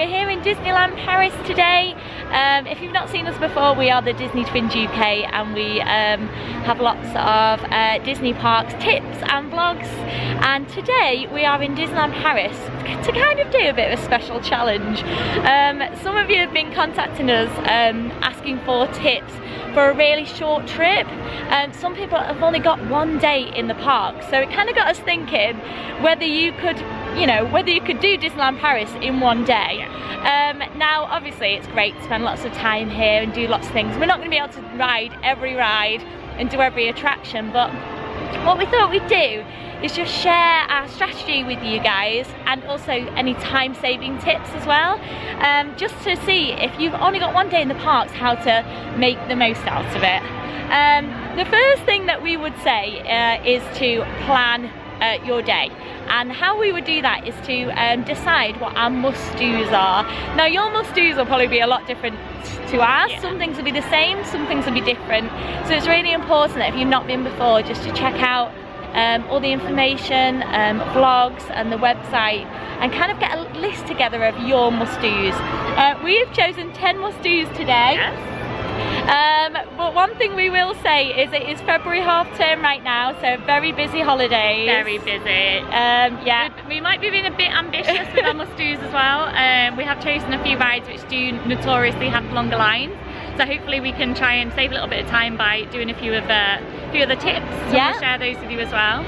we're here in Disneyland Paris today. If you've not seen us before, we are the Disney Twins UK, and we have lots of Disney parks tips and vlogs. And today we are in Disneyland Paris to kind of do a bit of a special challenge. Some of you have been contacting us asking for tips for a really short trip. Some people have only got one day in the park, so it kind of got us thinking whether you could do Disneyland Paris in one day. Now obviously it's great to spend lots of time here and do lots of things. We're not going to be able to ride every ride and do every attraction, but what we thought we'd do is just share our strategy with you guys, and also any time-saving tips as well, just to see if you've only got one day in the parks, how to make the most out of it. The first thing that we would say is to plan your day, and how we would do that is to decide what our must-dos are. Now your must-dos will probably be a lot different to ours. Yeah. Some things will be the same, some things will be different, so it's really important that if you've not been before, just to check out all the information, vlogs and the website, and kind of get a list together of your must-dos. We've chosen 10 must-dos today. Yes. But one thing we will say is it is February half term right now, so very busy holidays. Very busy. Yeah. We might be being a bit ambitious with our must-dos as well. We have chosen a few rides which do notoriously have longer lines, so hopefully we can try and save a little bit of time by doing a few of the tips. So yeah. We'll share those with you as well.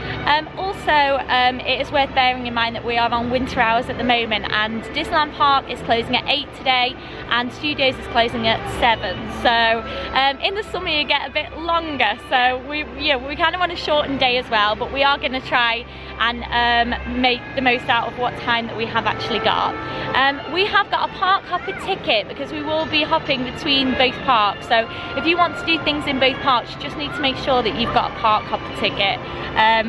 Also, it is worth bearing in mind that we are on winter hours at the moment, and Disneyland Park is closing at 8 today, and Studios is closing at 7. So in the summer you get a bit longer, so we kind of want a shortened day as well, but we are going to try and make the most out of what time that we have actually got. We have got a park hopper ticket because we will be hopping between both parks, so if you want to do things in both parks, you just need to make sure that you've got a park hopper ticket,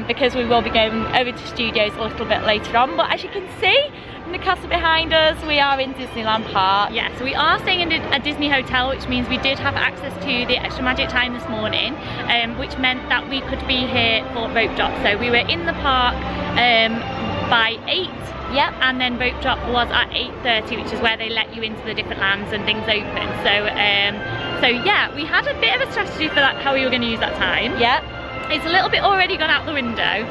because we will be going over to Studios a little bit later on. But as you can see in the castle behind us, we are in Disneyland Park. Yeah, so we are staying in a Disney hotel, which means we did have access to the extra magic time this morning, which meant that we could be here for rope drop. So we were in the park by 8. Yep. And then rope drop was at 8:30, which is where they let you into the different lands and things open. So yeah, we had a bit of a strategy for that, how we were going to use that time. Yep. It's a little bit already gone out the window.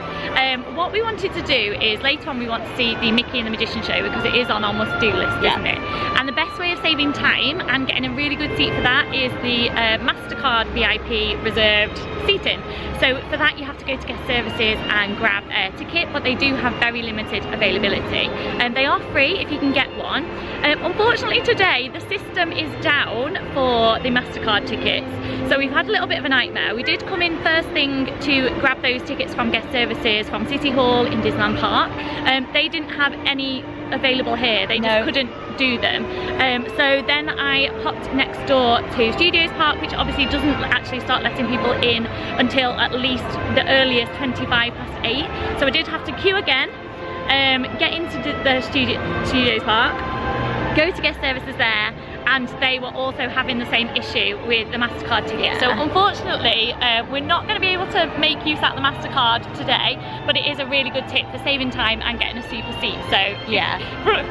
What we wanted to do is later on we want to see the Mickey and the Magician show, because it is on our must-do list, yeah. Isn't it? And the best way of saving time and getting a really good seat for that is the MasterCard VIP reserved seating. So for that you have to go to guest services and grab a ticket, but they do have very limited availability. And they are free if you can get one. Unfortunately today the system is down for the MasterCard tickets, so we've had a little bit of a nightmare. We did come in first thing to grab those tickets from guest services from City Hall in Disneyland Park. They didn't have any available here, they just couldn't do them. So then I popped next door to Studios Park, which obviously doesn't actually start letting people in until at least the earliest 8:25. So I did have to queue again, get into the Studios Park, go to guest services there, and they were also having the same issue with the MasterCard ticket. Yeah. So unfortunately, we're not going to be able to make use out the MasterCard today, but it is a really good tip for saving time and getting a super seat. So yeah,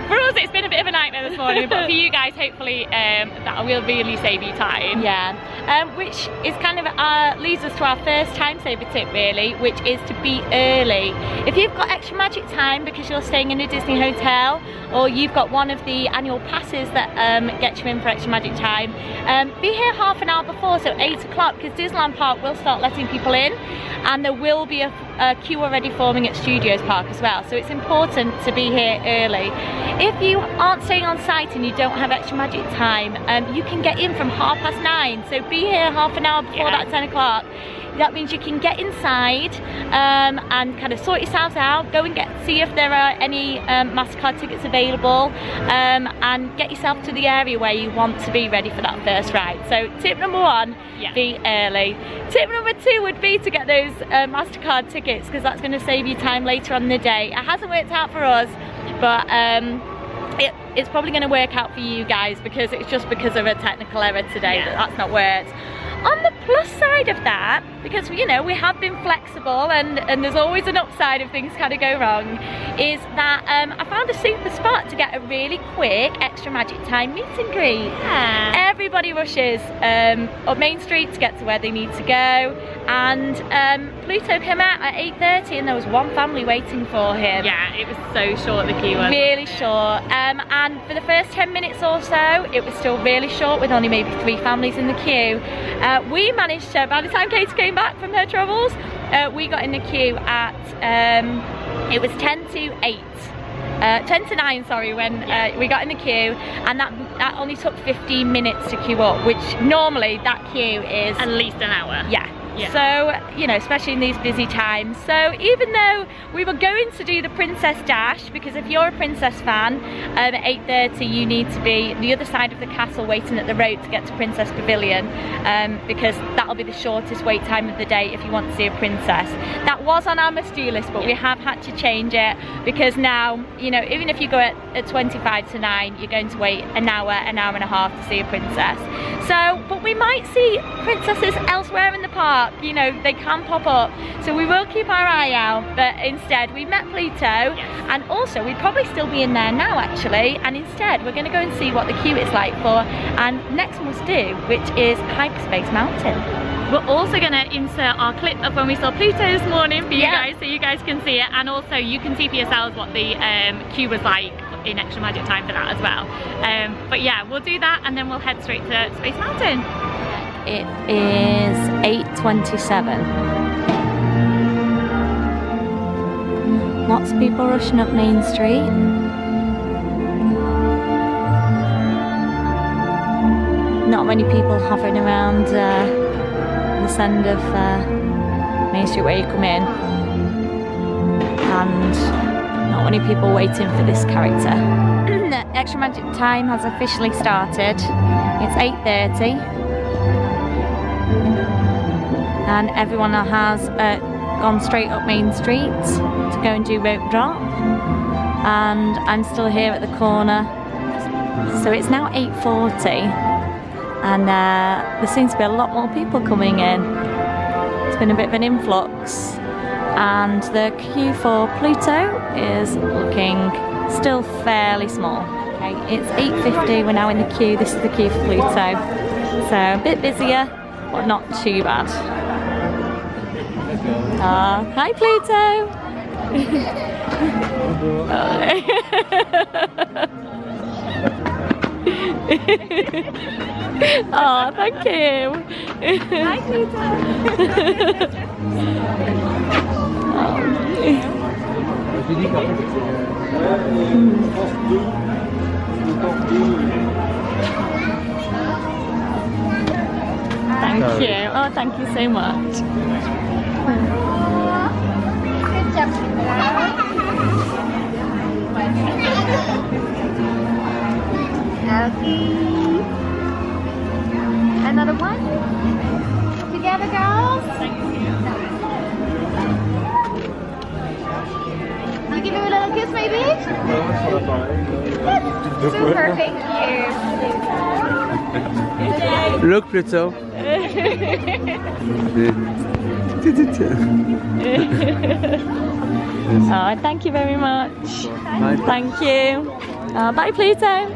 for us it's been a bit of a nightmare this morning, but for you guys hopefully that will really save you time. Yeah, which is kind of leads us to our first time saver tip really, which is to be early. If you've got extra magic time because you're staying in a Disney hotel, or you've got one of the annual passes that get you in for extra magic time, be here half an hour before, so 8 o'clock, because Disneyland Park will start letting people in, and there will be a queue already forming at Studios Park as well, so it's important to be here early. If you aren't staying on site and you don't have extra magic time, you can get in from 9:30, so be here half an hour before that 10 o'clock. That means you can get inside and kind of sort yourselves out, go and see if there are any MasterCard tickets available, and get yourself to the area where you want to be ready for that first ride. So tip number 1, be early. Tip number 2 would be to get those MasterCard tickets, because that's going to save you time later on in the day. It hasn't worked out for us, but it's probably going to work out for you guys, because it's just because of a technical error today that's not worked. On the plus side of that, because you know we have been flexible and there's always an upside if things kind of go wrong, is that I found a super spot to get a really quick extra magic time meet and greet. Yeah. Everybody rushes up Main Street to get to where they need to go, and Pluto came out at 8:30 and there was one family waiting for him. Yeah, it was so short, the queue was. Really short, and for the first 10 minutes or so it was still really short with only maybe 3 families in the queue. We managed to, by the time Katie came back from her travels, we got in the queue at it was 10 to 8. 10 to 9, sorry, when we got in the queue, and that only took 15 minutes to queue up, which normally that queue is at least an hour. Yeah. So, you know, especially in these busy times. So even though we were going to do the Princess Dash, because if you're a Princess fan, at 8:30 you need to be the other side of the castle waiting at the road to get to Princess Pavilion, because that'll be the shortest wait time of the day if you want to see a princess. That was on our must-do list, but we have had to change it, because now, you know, even if you go at 25 to 9, you're going to wait an hour and a half to see a princess. So, but we might see princesses elsewhere in the park. You know, they can pop up, so we will keep our eye out. But instead we met Pluto, and also we'd probably still be in there now actually, and instead we're going to go and see what the queue is like for and next must do, which is Hyperspace Mountain. We're also going to insert our clip of when we saw Pluto this morning for you guys, so you guys can see it, and also you can see for yourselves what the queue was like in extra magic time for that as well. But yeah, we'll do that and then we'll head straight to Space Mountain. It is 8:27. Lots of people rushing up Main Street. Not many people hovering around this end of Main Street where you come in. And not many people waiting for this character. Extra Magic Time has officially started. It's 8:30. And everyone has gone straight up Main Street to go and do rope drop, and I'm still here at the corner. So it's now 8:40, and there seems to be a lot more people coming in. It's been a bit of an influx, and the queue for Pluto is looking still fairly small. Okay, it's 8:50, we're now in the queue. This is the queue for Pluto, so a bit busier but not too bad. Hi Pluto! Oh, thank you! Hi Pluto! Thank you. Oh, thank you so much. Good job. Okay. Another one. Together, girls. Can you give him a little kiss, maybe? Super, thank you. Look, Pluto. Oh, thank you very much. Bye. Thank you. Bye, Pluto.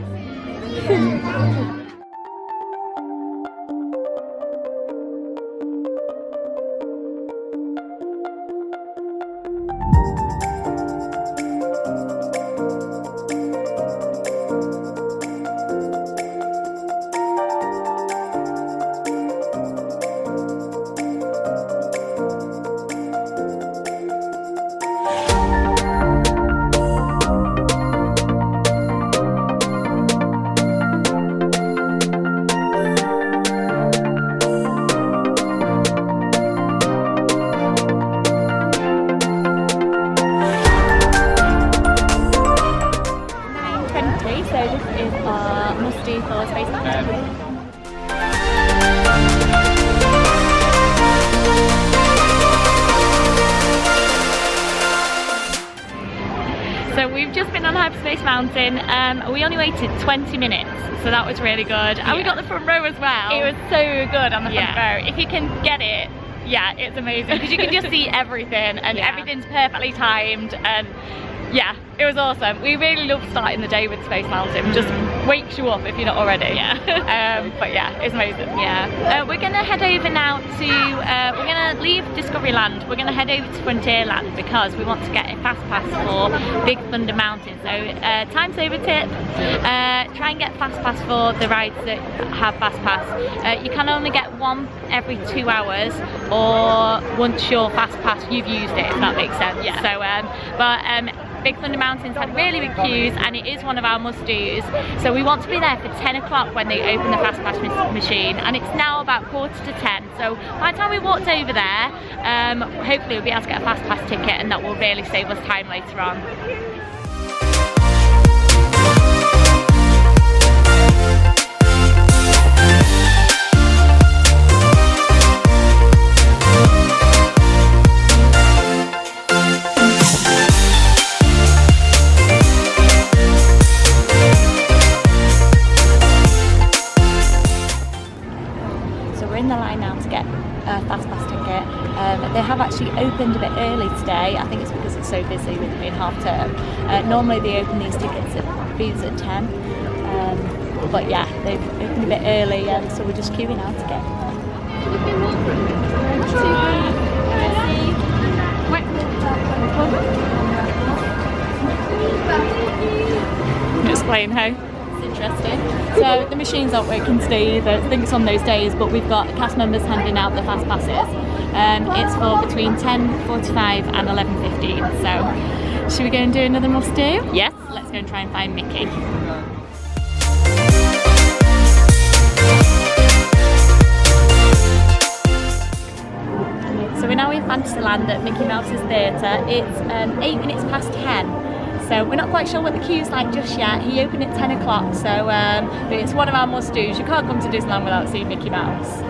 So we've just been on Hyperspace Mountain. We only waited 20 minutes, so that was really good. And we got the front row as well. It was so good on the front row. If you can get it, yeah, it's amazing because you can just see everything and everything's perfectly timed, and yeah, it was awesome. We really love starting the day with Space Mountain. Just wakes you up if you're not already. Yeah. But yeah, it's amazing. Yeah. We're gonna head over now to, we're gonna leave Discoveryland. We're gonna head over to Frontierland because we want to get a fast pass for Big Thunder Mountain. So time saver tip, try and get fast pass for the rides that have fast pass. You can only get one every 2 hours, or once your fast pass you've used it, if that makes sense. Yeah. So Big Thunder Mountains had really big queues, and it is one of our must-dos. So we want to be there for 10 o'clock when they open the fast pass machine, and it's now about 9:45. So by the time we walked over there, hopefully we'll be able to get a fast pass ticket, and that will really save us time later on. Fast pass ticket. They have actually opened a bit early today. I think it's because it's so busy with it being half term. Normally they open these tickets at booths at 10, but yeah, they've opened a bit early, and so we're just queuing out to get. Explain how. Interesting. So the machines aren't working today either. I think it's on those days, but we've got cast members handing out the fast passes. It's for between 10:45 and 11:15. So should we go and do another must do? Yes. Let's go and try and find Mickey. So we're now in Fantasyland at Mickey Mouse's Theatre. It's 8 minutes past 10. So we're not quite sure what the queue's like just yet. He opened at 10 o'clock, so but it's one of our must-dos. You can't come to Disneyland without seeing Mickey Mouse.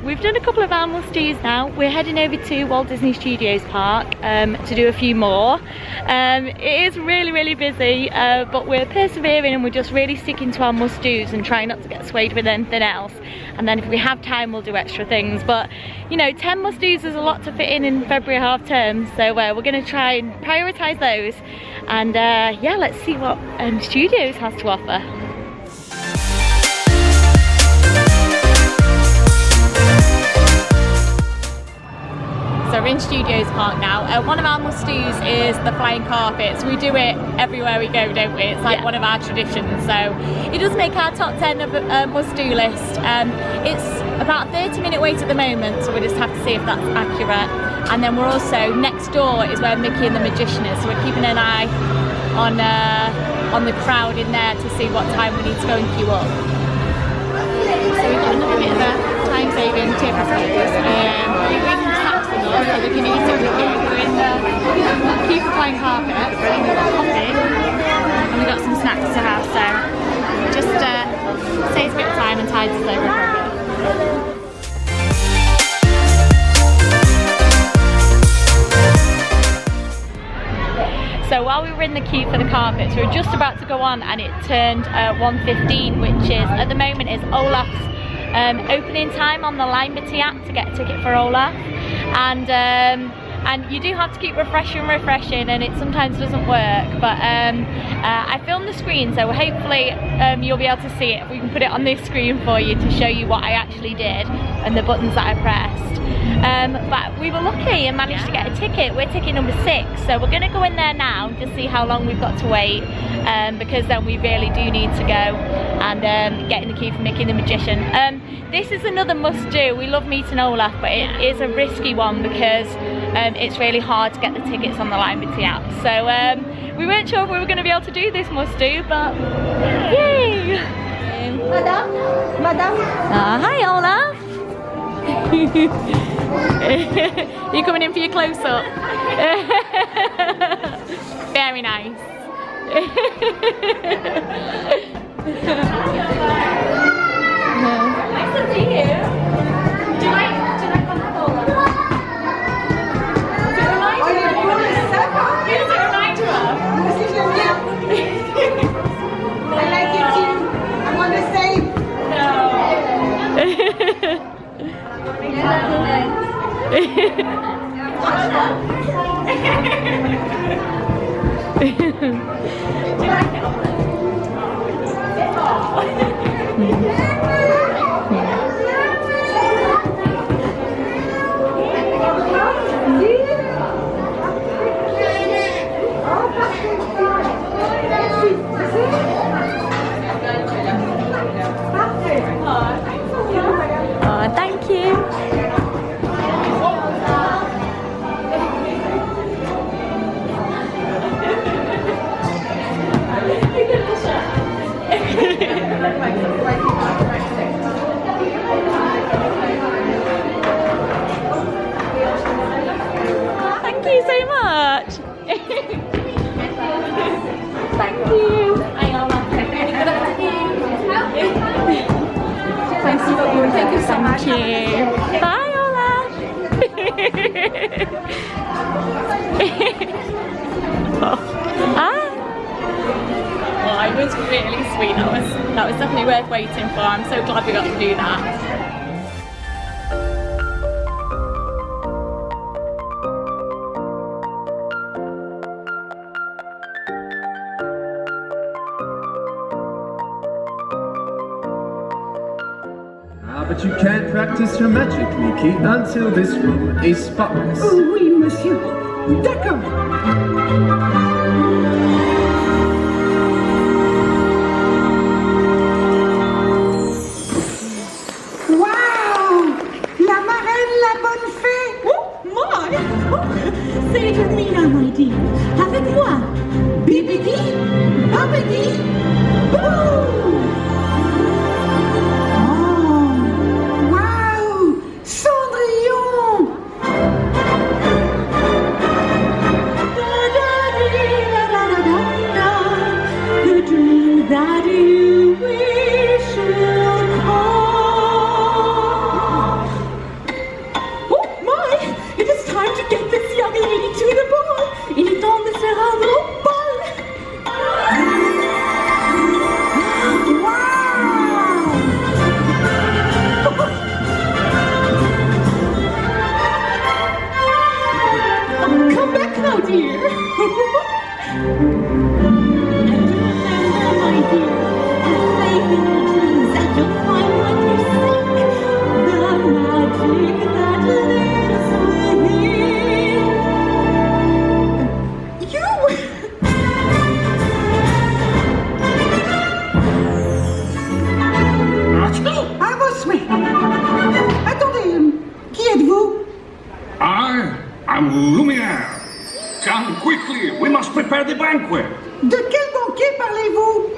We've done a couple of our must-dos now. We're heading over to Walt Disney Studios Park to do a few more. It is really busy, but we're persevering and we're just really sticking to our must-dos and trying not to get swayed with anything else. And then if we have time, we'll do extra things. But you know, 10 must-dos is a lot to fit in February half term, so we're going to try and prioritise those. And yeah, let's see what Studios has to offer. So we're in Studios Park now. One of our must-dos is the flying carpets. We do it everywhere we go, don't we? It's like one of our traditions. So it does make our top 10 of must-do list. It's about a 30-minute wait at the moment, so we just have to see if that's accurate. And then we're also, next door is where Mickey and the Magician is, so we're keeping an eye on the crowd in there to see what time we need to go and queue up. So we've got another bit of a time-saving tip, I suppose. We bring snacks with us so we can eat it quickly. We're in the queue for flying carpet, we've got coffee, and we've got some snacks to have, so just saves a bit of time and tides us over for a bit. So while we were in the queue for the carpets, we were just about to go on and it turned 1:15, which is, at the moment, is Olaf's opening time on the Line Betty app to get a ticket for Olaf. And and you do have to keep refreshing, and it sometimes doesn't work, but I filmed the screen, so hopefully you'll be able to see it. We can put it on this screen for you to show you what I actually did and the buttons that I pressed. But we were lucky and managed to get a ticket. We're ticket number 6, so we're going to go in there now and just see how long we've got to wait, because then we really do need to go and get in the queue for Mickey the Magician. This is another must-do. We love meeting Olaf, but it is a risky one because it's really hard to get the tickets on the line with the app. So we weren't sure if we were going to be able to do this must-do, but yay! Madame? Hi, Olaf. You coming in for your close-up? Very nice. Nice to see you. Do you like Coca-Cola? Does it remind you of anyone? Does it remind you of? I like it too. I want to say. Do you like it? Oh, thank you. Thank you so much. Thank you. Thank you so much. Bye, Ola. Oh, it was really sweet. That was definitely worth waiting for. I'm so glad we got to do that. But you can't practice your magic, Mickey, until this room is spotless. Oh oui, monsieur. D'accord. Wow! La marraine, la bonne fée. Oh, my! Oh, say it with me now, my dear. Avec moi. Bibidi, babidi, boo! That you wish will come. Oh my! It is time to get this young lady to the ball. Il est temps de faire un gros bal. Wow! Come back now, dear. À vos souhaits. Attendez, qui êtes-vous? I am Lumiere. Come quickly, we must prepare the banquet. De quel banquet parlez-vous?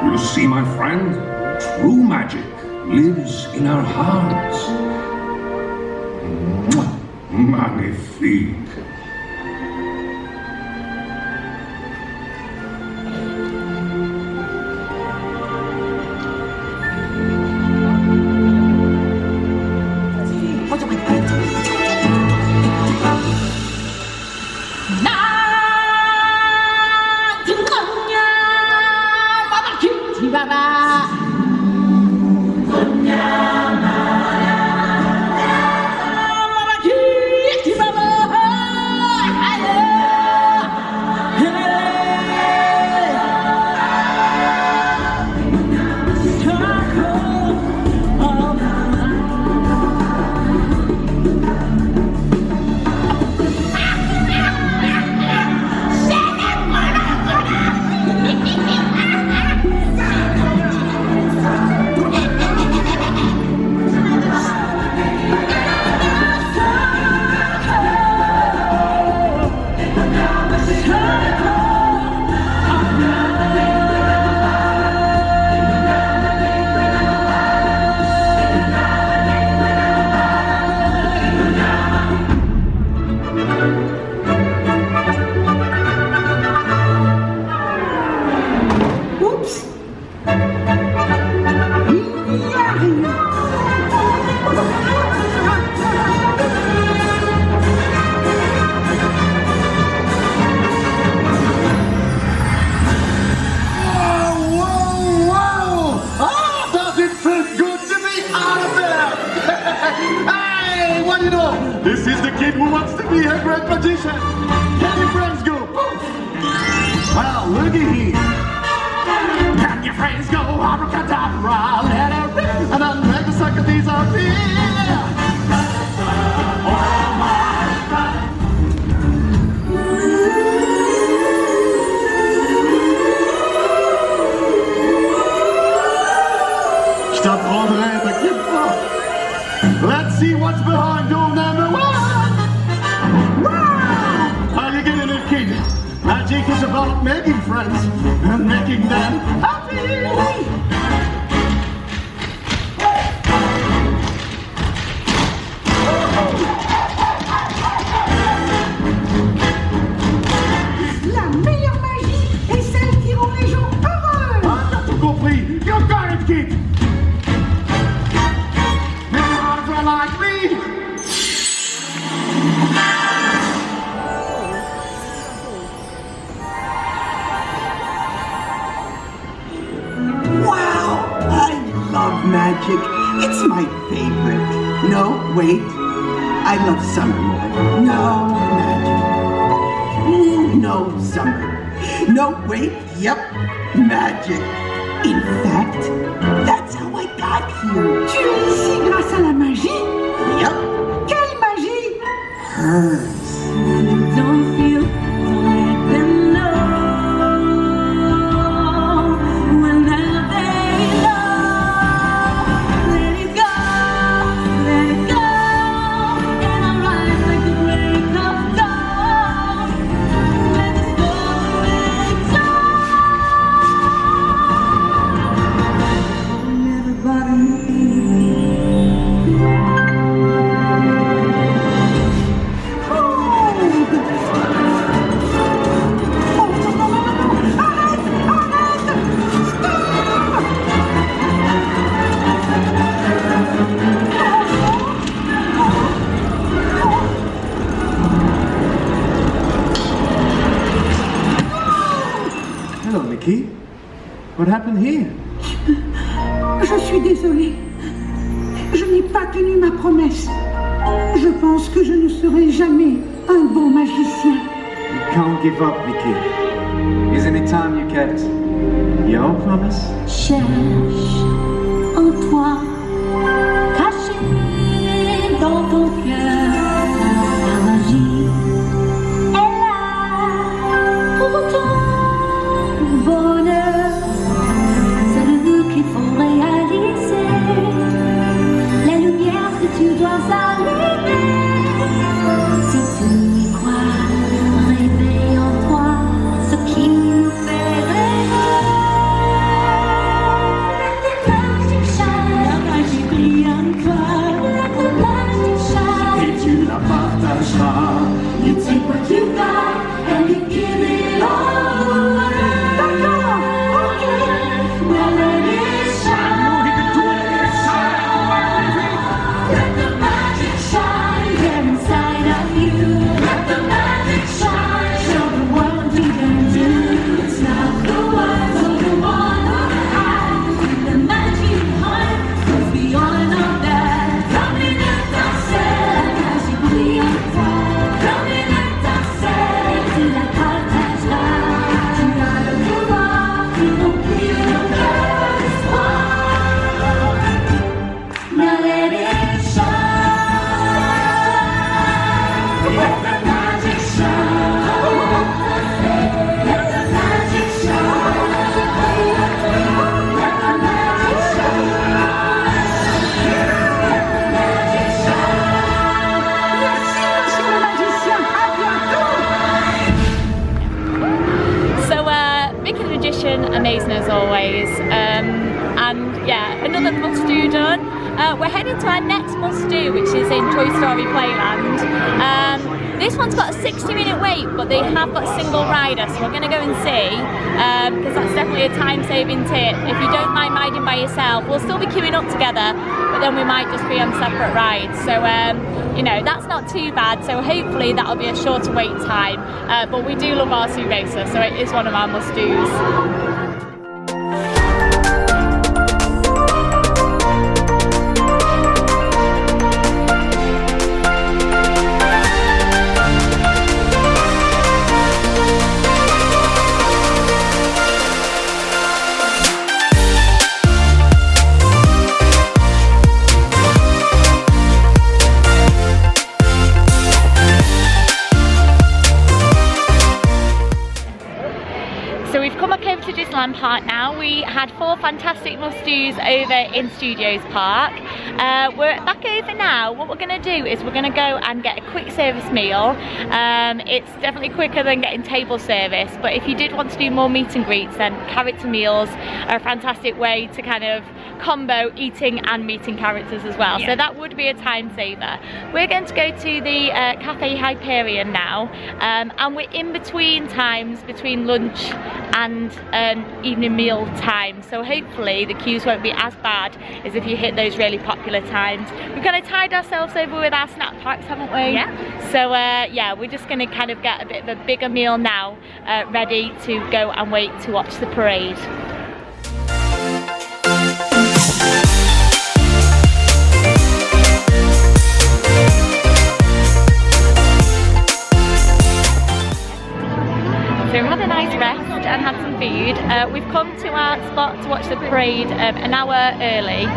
You see, my friend, true magic lives in our hearts. Magnifique. This is the kid who wants to be a great magician. Can your friends go? Well, looky here. Can your friends go abracadabra, let her rip, and then make the sucker disappear? Je t'apprendrai, t'inquiète pas. Let's see what's behind door number 1. Wow! How you getting it, kid? Magic is about making friends and making them happy. La meilleure magie est celle qui rend les gens heureux. Ah, t'as tout compris. You got it, kid. Like me. Wow, I love magic. It's my favorite. No, wait. I love summer more. No, magic. No, summer. No, wait. Yep, magic. In fact, that's how I got here. Tu es ici grâce à la magie? Yep. Quelle magie? Hers. Don't feel, don't let them know. Whenever they love, let it go, and I'll rise like the break of dawn. Let this go, let it go. Never bother me. Hello, Mickey. What happened here? Je suis désolée. Je n'ai pas tenu ma promesse. Je pense que je ne serai jamais un bon magicien. You can't give up, Mickey. Isn't it time you kept your promise? Cherche en toi, caché dans ton cœur, la magie est là pour ton bonheur. C'est le but qu'il faut réaliser, la lumière que tu dois allumer. Si tu y crois, réveille en toi ce qui nous fait rêver. tradition, amazing as always. And yeah, another must-do done. We're heading to our next must-do, which is in Toy Story Playland. This one's got a 60-minute wait, but they have got a single rider, so we're going to go and see, because that's definitely a time-saving tip. If you don't mind riding by yourself, we'll still be queuing up together, but then we might just be on separate rides. So, you know, that's not too bad. So hopefully that'll be a shorter wait time. But we do love RC Racer, so it is one of our must-dos. To Disneyland Park now. We had 4 fantastic must-dos over in Studios Park. We're back over now. What we're going to do is we're going to go and get a quick service meal. It's definitely quicker than getting table service, but if you did want to do more meet and greets, then character meals are a fantastic way to kind of combo eating and meeting characters as well. Yeah. So that would be a time saver. We're going to go to the Cafe Hyperion now, and we're in between times between lunch and evening meal time, so hopefully the queues won't be as bad as if you hit those really popular times. We've kind of tied ourselves over with our snack packs, haven't we? Yeah. So yeah, we're just going to kind of get a bit of a bigger meal now, ready to go and wait to watch the parade. So we've had a nice rest and had some food. We've come to our spot to watch the parade an hour early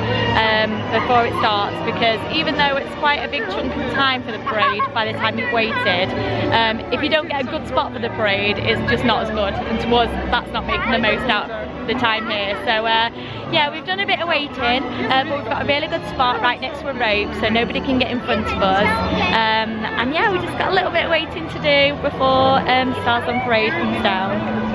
before it starts, because even though it's quite a big chunk of time for the parade by the time you've waited, if you don't get a good spot for the parade, it's just not as good, and to us that's not making the most out of the time here. So yeah, we've done a bit of waiting, but we've got a really good spot right next to a rope so nobody can get in front of us, and yeah, we just got a little bit of waiting to do before Stars on Parade comes down.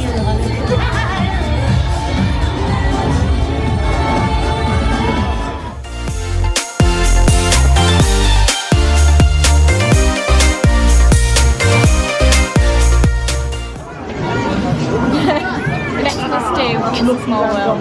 The next must do is Small World.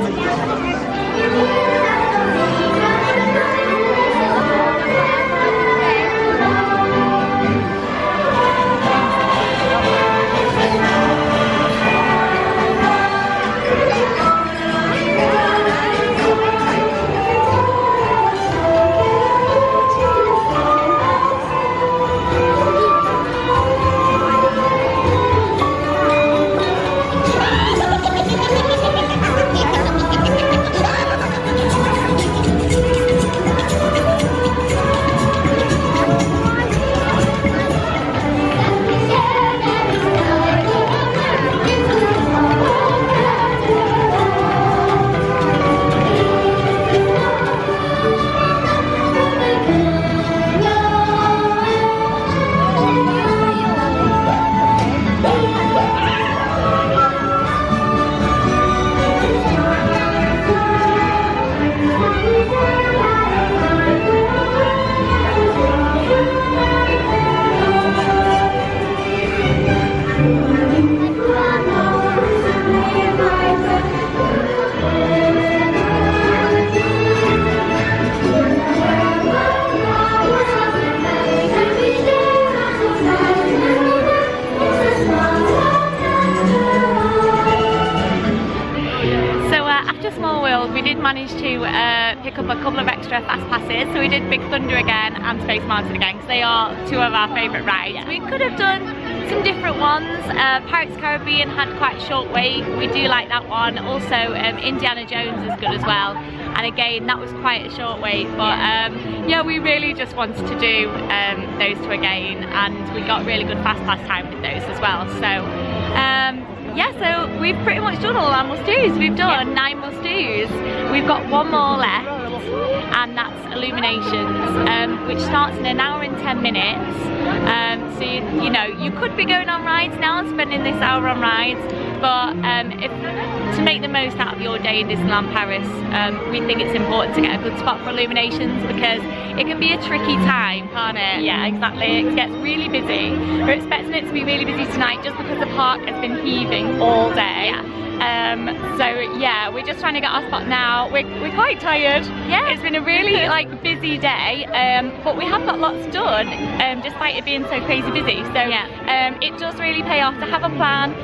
We did manage to pick up a couple of extra fast passes, so we did Big Thunder again and Space Mountain again because they are two of our favourite rides. Yeah. We could have done some different ones. Pirates Caribbean had quite a short wait, we do like that one. Also Indiana Jones is good as well, and again that was quite a short wait, but yeah, we really just wanted to do those two again, and we got really good fast pass time with those as well. So yeah, so we've pretty much done all our must-dos. We've done 9 must-dos. We've got one more left, and that's Illuminations, which starts in 1 hour and 10 minutes. So you know, you could be going on rides now and spending this hour on rides, but to make the most out of your day in Disneyland Paris, we think it's important to get a good spot for Illuminations because it can be a tricky time, can't it? Yeah, exactly. It gets really busy. We're expecting it to be really busy tonight just because the park has been heaving all day. Yeah. So yeah, we're just trying to get our spot now. We're quite tired. Yeah, it's been a really like busy day, but we have got lots done despite it being so crazy busy. So yeah, it does really pay off to have a plan,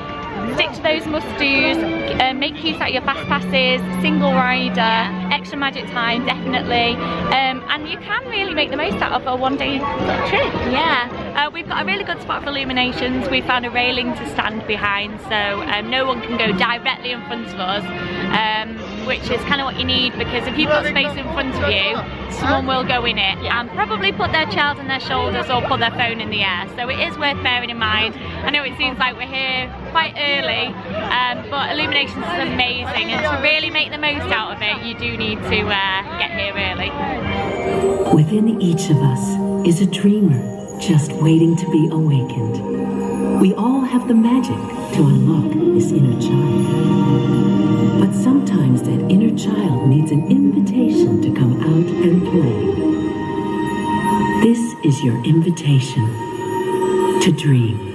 stick to those must-dos, make use out of your fast passes, single rider, extra magic time definitely, and you can really make the most out of a one-day trip. Yeah, we've got a really good spot for Illuminations. We found a railing to stand behind, so no one can go directly in front of us, which is kind of what you need, because if you've got space in front of you, someone will go in it and probably put their child on their shoulders or put their phone in the air, so it is worth bearing in mind. I know it seems like we're here quite early, but Illuminations is amazing, and to really make the most out of it, you do need to get here early. Within each of us is a dreamer just waiting to be awakened. We all have the magic to unlock this inner child. But sometimes that inner child needs an invitation to come out and play. This is your invitation to dream.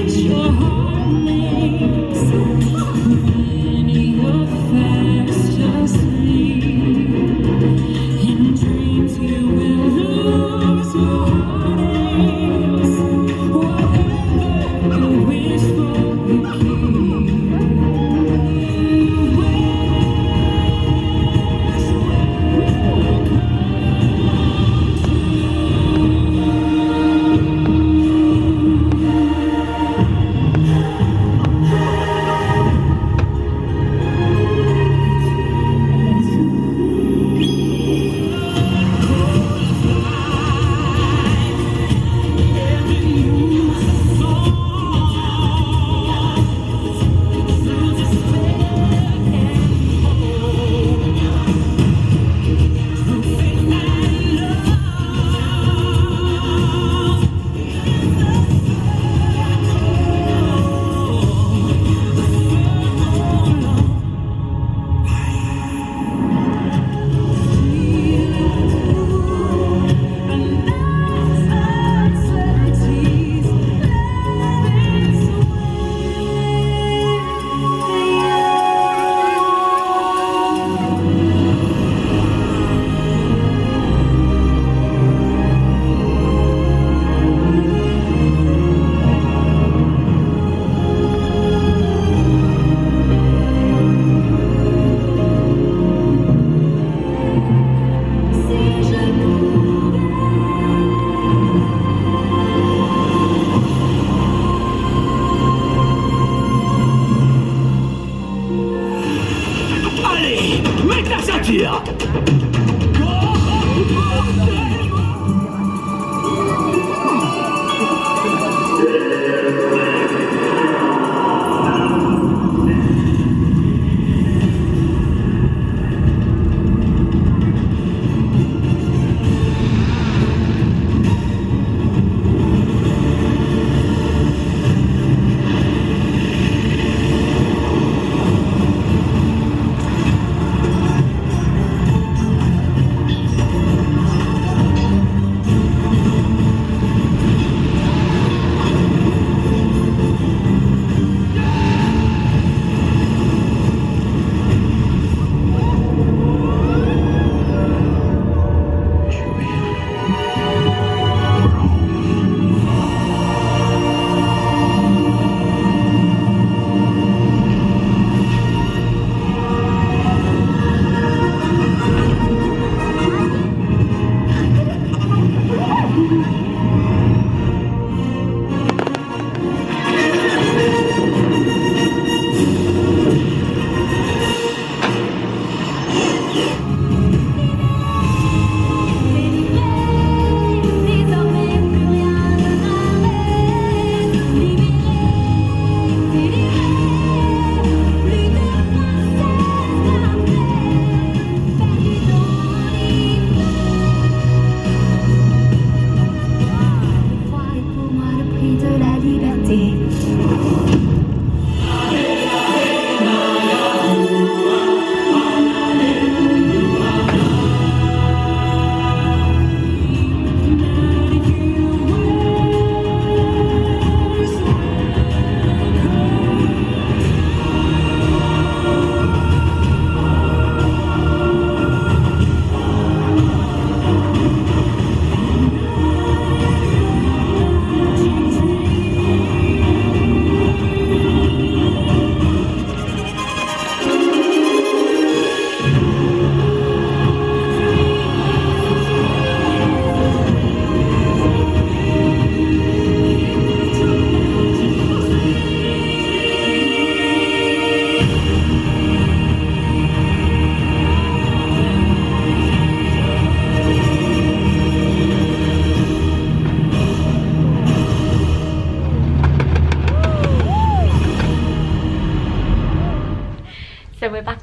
Your heart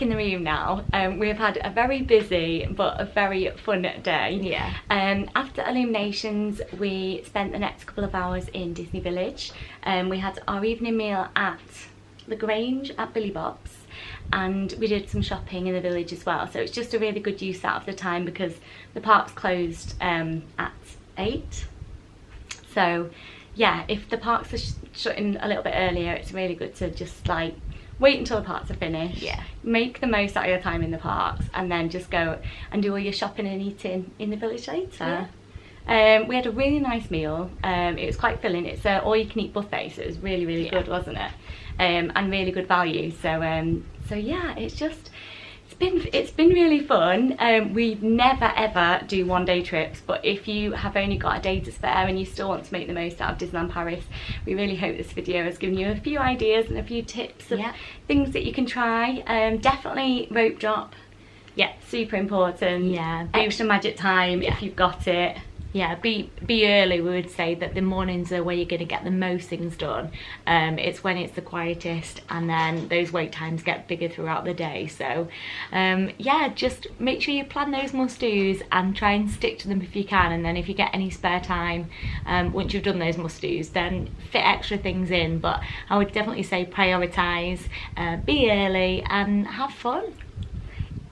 back in the room now. We've had a very busy but a very fun day. Yeah. After illuminations, we spent the next couple of hours in Disney Village. We had our evening meal at the Grange at Billy Bob's, and we did some shopping in the village as well. So it's just a really good use out of the time because the park's closed at 8. So yeah, if the parks are shutting a little bit earlier, it's really good to just like wait until the parks are finished. Yeah. Make the most out of your time in the parks, and then just go and do all your shopping and eating in the village later. Yeah. We had a really nice meal. It was quite filling. It's an all-you-can-eat buffet, so it was really, really good, wasn't it? And really good value. So yeah, it's been really fun. We never ever do one-day trips, but if you have only got a day to spare and you still want to make the most out of Disneyland Paris, we really hope this video has given you a few ideas and a few tips of things that you can try. Definitely rope drop. Yeah, super important. Yeah. Extra magic time if you've got it. Yeah, be early. We would say that the mornings are where you're going to get the most things done. It's when it's the quietest, and then those wait times get bigger throughout the day. So yeah, just make sure you plan those must-dos and try and stick to them if you can. And then if you get any spare time, once you've done those must-dos, then fit extra things in. But I would definitely say prioritise, be early and have fun.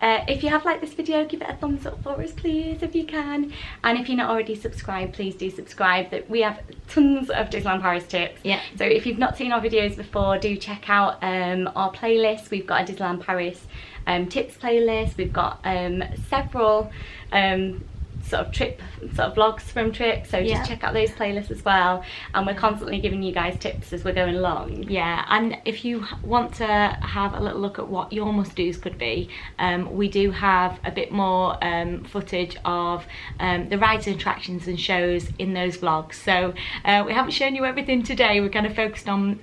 If you have liked this video, give it a thumbs up for us please if you can, and if you're not already subscribed, please do subscribe. That we have tons of Disneyland Paris tips. Yeah. So if you've not seen our videos before, do check out our playlist. We've got a Disneyland Paris tips playlist. We've got several sort of vlogs from trips, so just check out those playlists as well, and we're constantly giving you guys tips as we're going along. Yeah, and if you want to have a little look at what your must-dos could be, we do have a bit more footage of the rides and attractions and shows in those vlogs. So we haven't shown you everything today, we're kind of focused on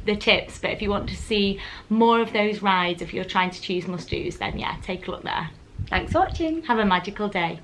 the tips, but if you want to see more of those rides, if you're trying to choose must-dos, then yeah, take a look there. Thanks for watching. Have a magical day.